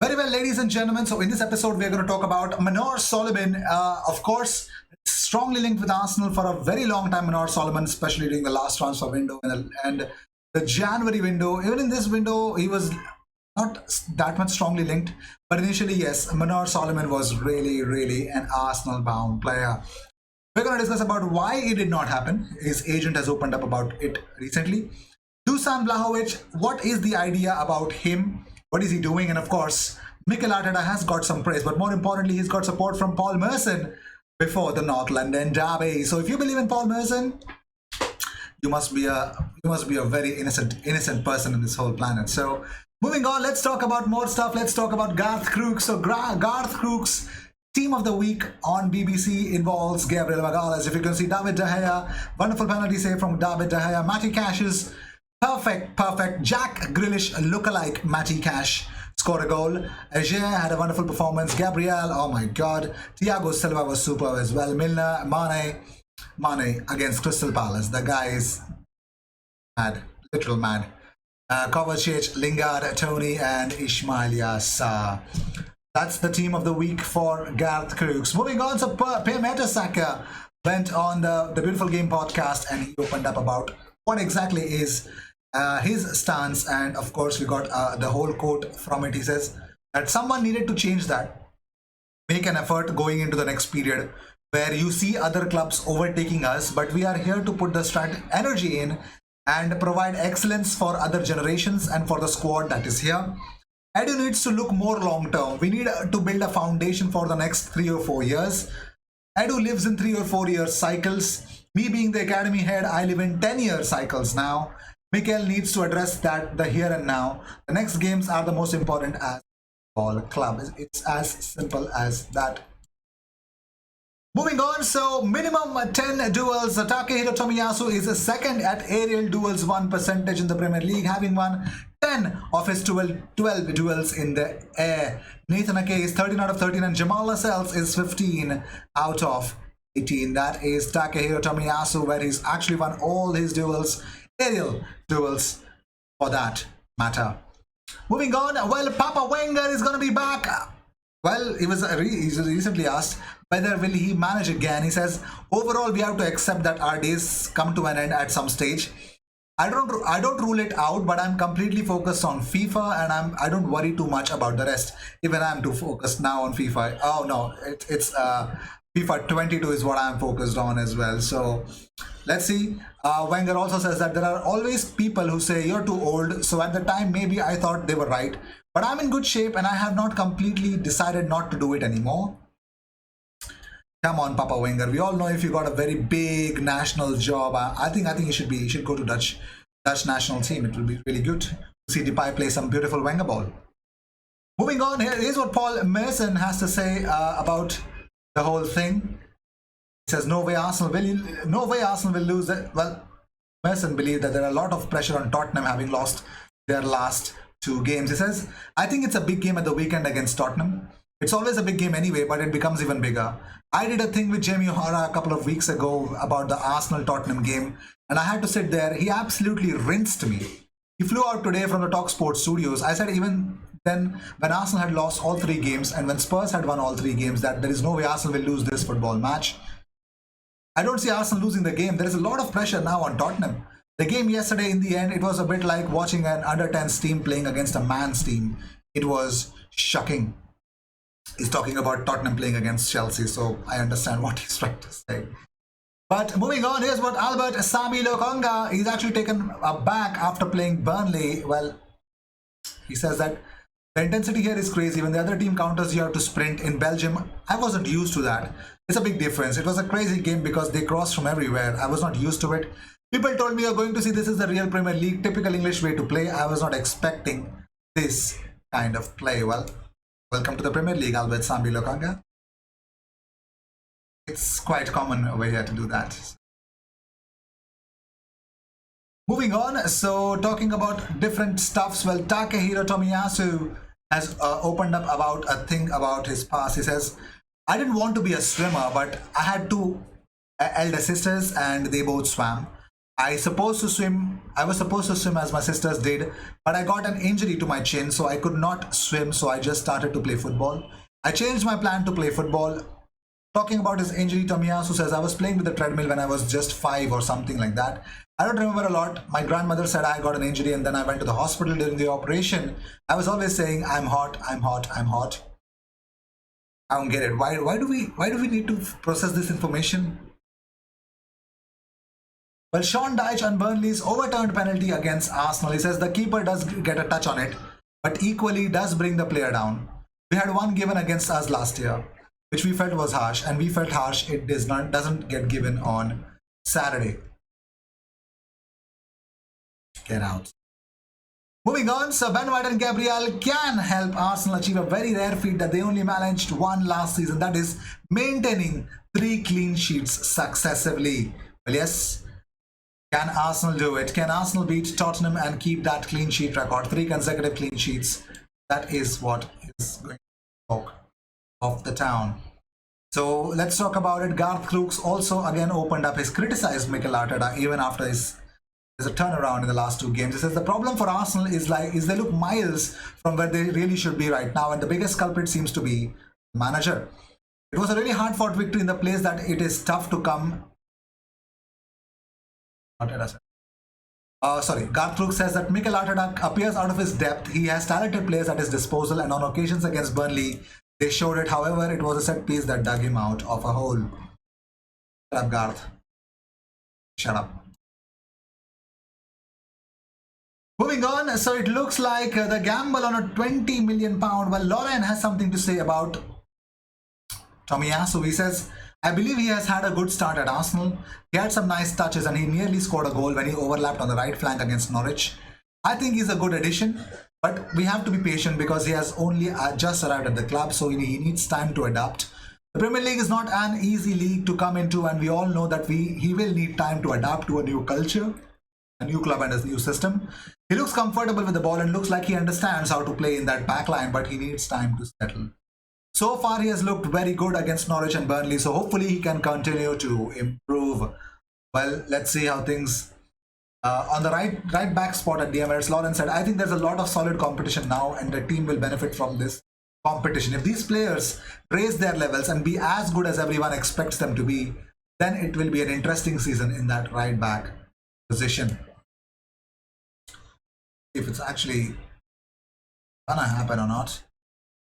Very well, ladies and gentlemen. So, in this episode, we're going to talk about Manor Solomon. Of course, strongly linked with Arsenal for a very long time. Manor Solomon, especially during the last transfer window and the January window. Even in this window, he was not that much strongly linked. But initially, yes, Manor Solomon was really an Arsenal-bound player. We're going to discuss about why it did not happen. His agent has opened up about it recently. Dusan Vlahovic, what is the idea about him? What is he doing? And of course, Mikel Arteta has got some praise, but more importantly, he's got support from Paul Merson before the North London derby. So if you believe in Paul Merson, you must be a very innocent person in this whole planet. So moving on, let's talk about more stuff. Let's talk about Garth Crooks. So Garth Crooks Team of the Week on BBC involves Gabriel Magalhaes. If you can see David De Gea, wonderful penalty save from David De Gea. Matty Cash's perfect. Jack Grealish lookalike Matty Cash scored a goal. Ajer had a wonderful performance. Gabriel, oh my god. Thiago Silva was superb as well. Milner, Mane against Crystal Palace. The guy is mad, literal mad. Kovacic, Lingard, Tony, and Ismail Yassar. That's the team of the week for Garth Crooks. Moving on, so Mertesacker went on the Beautiful Game podcast and he opened up about what exactly is his stance. And of course, we got the whole quote from it. He says that someone needed to change that, make an effort going into the next period where you see other clubs overtaking us, but we are here to put the energy in and provide excellence for other generations and for the squad that is here. Edu needs to look more long term. We need to build a foundation for the next 3 or 4 years. Edu lives in 3 or 4 year cycles. Me being the academy head, I live in 10-year cycles now. Mikel needs to address that, the here and now. The next games are the most important as all club. It's as simple as that. Moving on, so minimum 10 duels. Takehiro Tomiyasu is second at aerial duels won percentage in the Premier League, having won 10 of his 12 duels in the air. Nathan Ake is 13 out of 13 and Jamal Lascelles is 15 out of 18. That is Takehiro Tomiyasu, where he's actually won all his duels, aerial duels for that matter. Moving on, well, Papa Wenger is going to be back. Well, he's recently asked whether will he manage again. He says, overall, we have to accept that our days come to an end at some stage. I don't rule it out, but I'm completely focused on FIFA and I don't worry too much about the rest. Even I'm too focused now on FIFA. Oh no, it's FIFA 22 is what I'm focused on as well. So let's see. Wenger also says that there are always people who say you're too old. So at the time, maybe I thought they were right, but I'm in good shape and I have not completely decided not to do it anymore. Come on, Papa Wenger. We all know if you got a very big national job, I think you should go to Dutch national team. It will be really good to see Depay play some beautiful Wenger ball. Moving on, here's what Paul Merson has to say about the whole thing. He says, no way Arsenal will lose it. Well, Merson believes that there are a lot of pressure on Tottenham having lost their last 2 games. He says, I think it's a big game at the weekend against Tottenham. It's always a big game anyway, but it becomes even bigger. I did a thing with Jamie O'Hara a couple of weeks ago about the Arsenal-Tottenham game, and I had to sit there. He absolutely rinsed me. He flew out today from the TalkSport studios. I said even then, when Arsenal had lost all 3 games and when Spurs had won all 3 games, that there is no way Arsenal will lose this football match. I don't see Arsenal losing the game. There is a lot of pressure now on Tottenham. The game yesterday, in the end, it was a bit like watching an under-10s team playing against a man's team. It was shocking. He's talking about Tottenham playing against Chelsea, so I understand what he's trying to say. But moving on, here's what Albert Sami Lokonga, he's actually taken aback after playing Burnley. Well, he says that the intensity here is crazy. When the other team counters, you have to sprint. In Belgium, I wasn't used to that. It's a big difference. It was a crazy game because they crossed from everywhere. I was not used to it. People told me you're going to see this is the real Premier League, typical English way to play. I was not expecting this kind of play. Well, welcome to the Premier League, Albert Sambi Lokanga. It's quite common over here to do that. Moving on, so talking about different stuffs, well, Takehiro Tomiyasu has opened up about a thing about his past. He says, I didn't want to be a swimmer, but I had 2 elder sisters and they both swam. I was supposed to swim as my sisters did, but I got an injury to my chin, so I could not swim, so I just started to play football. I changed my plan to play football. Talking about his injury, Tomiyasu says, I was playing with the treadmill when I was just 5 or something like that. I don't remember a lot. My grandmother said I got an injury and then I went to the hospital during the operation. I was always saying, I'm hot, I'm hot, I'm hot. I don't get it. Why do we need to process this information? Well, Sean Dyche on Burnley's overturned penalty against Arsenal. He says the keeper does get a touch on it, but equally does bring the player down. We had one given against us last year, which we felt was harsh, and we felt harsh. It doesn't get given on Saturday. Get out. Moving on, Sir Ben White and Gabriel can help Arsenal achieve a very rare feat that they only managed one last season. That is maintaining 3 clean sheets successively. Well, yes. Can Arsenal do it? Can Arsenal beat Tottenham and keep that clean sheet record? 3 consecutive clean sheets. That is what is going to talk of the town. So let's talk about it. Garth Crooks also again opened up. He's criticized Mikel Arteta even after his a turnaround in the last 2 games. He says the problem for Arsenal is they look miles from where they really should be right now, and the biggest culprit seems to be the manager. It was a really hard fought victory in the place that it is tough to come. Garth Crooks says that Mikel Arteta appears out of his depth. He has talented players at his disposal, and on occasions against Burnley, they showed it. However, it was a set piece that dug him out of a hole. Shut up, Garth. Shut up. Moving on, so it looks like the gamble on a £20 million. Well, Lauren has something to say about Tomiyasu. He says, I believe he has had a good start at Arsenal. He had some nice touches and he nearly scored a goal when he overlapped on the right flank against Norwich. I think he's a good addition, but we have to be patient because he has only just arrived at the club, so he needs time to adapt. The Premier League is not an easy league to come into, and we all know that he will need time to adapt to a new culture, a new club and a new system. He looks comfortable with the ball and looks like he understands how to play in that back line, but he needs time to settle. So far, he has looked very good against Norwich and Burnley, so hopefully he can continue to improve. Well, let's see how things... on the right back spot at the Emirates, Lawrence said, I think there's a lot of solid competition now and the team will benefit from this competition. If these players raise their levels and be as good as everyone expects them to be, then it will be an interesting season in that right back position. If it's actually gonna happen or not.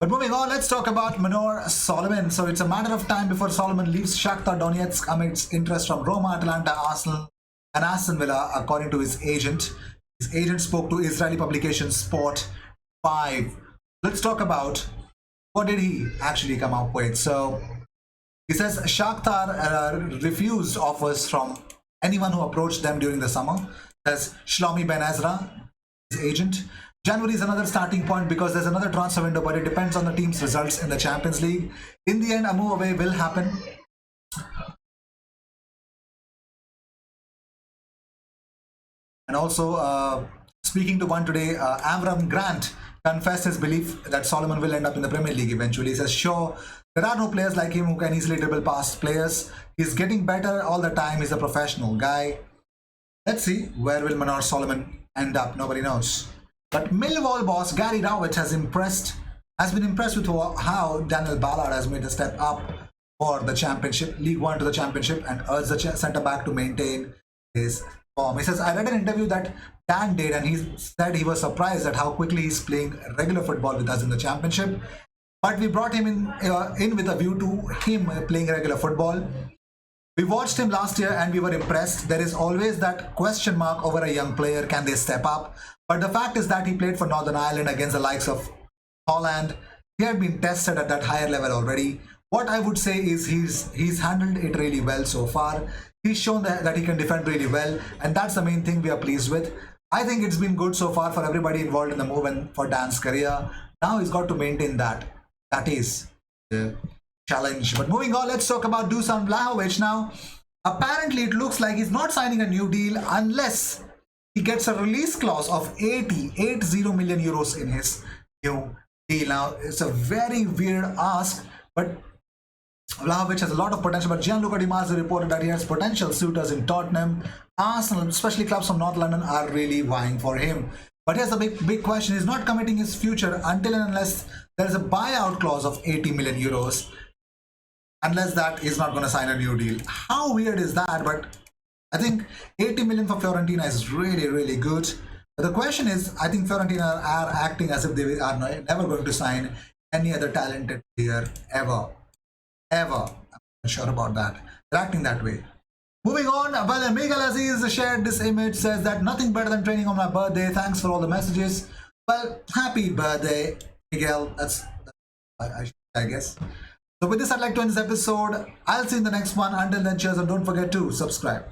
But moving on, let's talk about Manor Solomon. So it's a matter of time before Solomon leaves Shakhtar Donetsk amidst interest from Roma, Atalanta, Arsenal and Aston Villa, according to his agent. His agent spoke to Israeli publication Sport 5. Let's talk about what did he actually come up with. So he says Shakhtar refused offers from anyone who approached them during the summer. Says Shlomi Ben Ezra, his agent. January is another starting point because there's another transfer window, but it depends on the team's results in the Champions League. In the end, a move away will happen. And also, speaking to One Today, Avram Grant confessed his belief that Solomon will end up in the Premier League eventually. He says, sure, there are no players like him who can easily dribble past players. He's getting better all the time. He's a professional guy. Let's see, where will Manor Solomon end up? Nobody knows. But Millwall boss Gary Rowett has been impressed with how Daniel Ballard has made a step up for the Championship, League One to the Championship, and urged the centre-back to maintain his form. He says, I read an interview that Dan did, and he said he was surprised at how quickly he's playing regular football with us in the Championship. But we brought him in with a view to him playing regular football. We watched him last year and we were impressed. There is always that question mark over a young player. Can they step up? But the fact is that he played for Northern Ireland against the likes of Holland. He had been tested at that higher level already. What I would say is he's handled it really well so far. He's shown that he can defend really well, and that's the main thing we are pleased with. I think it's been good so far for everybody involved in the move and for Dan's career. Now he's got to maintain that. That is the challenge. But moving on, let's talk about Dusan Vlahovic now. Apparently, it looks like he's not signing a new deal unless he gets a release clause of 80 million euros in his new deal. Now, it's a very weird ask, but Vlahovic has a lot of potential, but Gianluca Di Marzio reported that he has potential suitors in Tottenham. Arsenal, especially clubs from North London, are really vying for him. But here's the big question. He's not committing his future until and unless there is a buyout clause of 80 million euros. Unless that, he's not going to sign a new deal. How weird is that? But I think 80 million for Fiorentina is really, really good. But the question is, I think Fiorentina are acting as if they are never going to sign any other talented player ever. Ever. I'm not sure about that. They're acting that way. Moving on, well, Miguel Aziz shared this image, says that nothing better than training on my birthday. Thanks for all the messages. Well, happy birthday, Miguel. That's I guess. So with this, I'd like to end this episode. I'll see you in the next one. Until then, cheers, and don't forget to subscribe.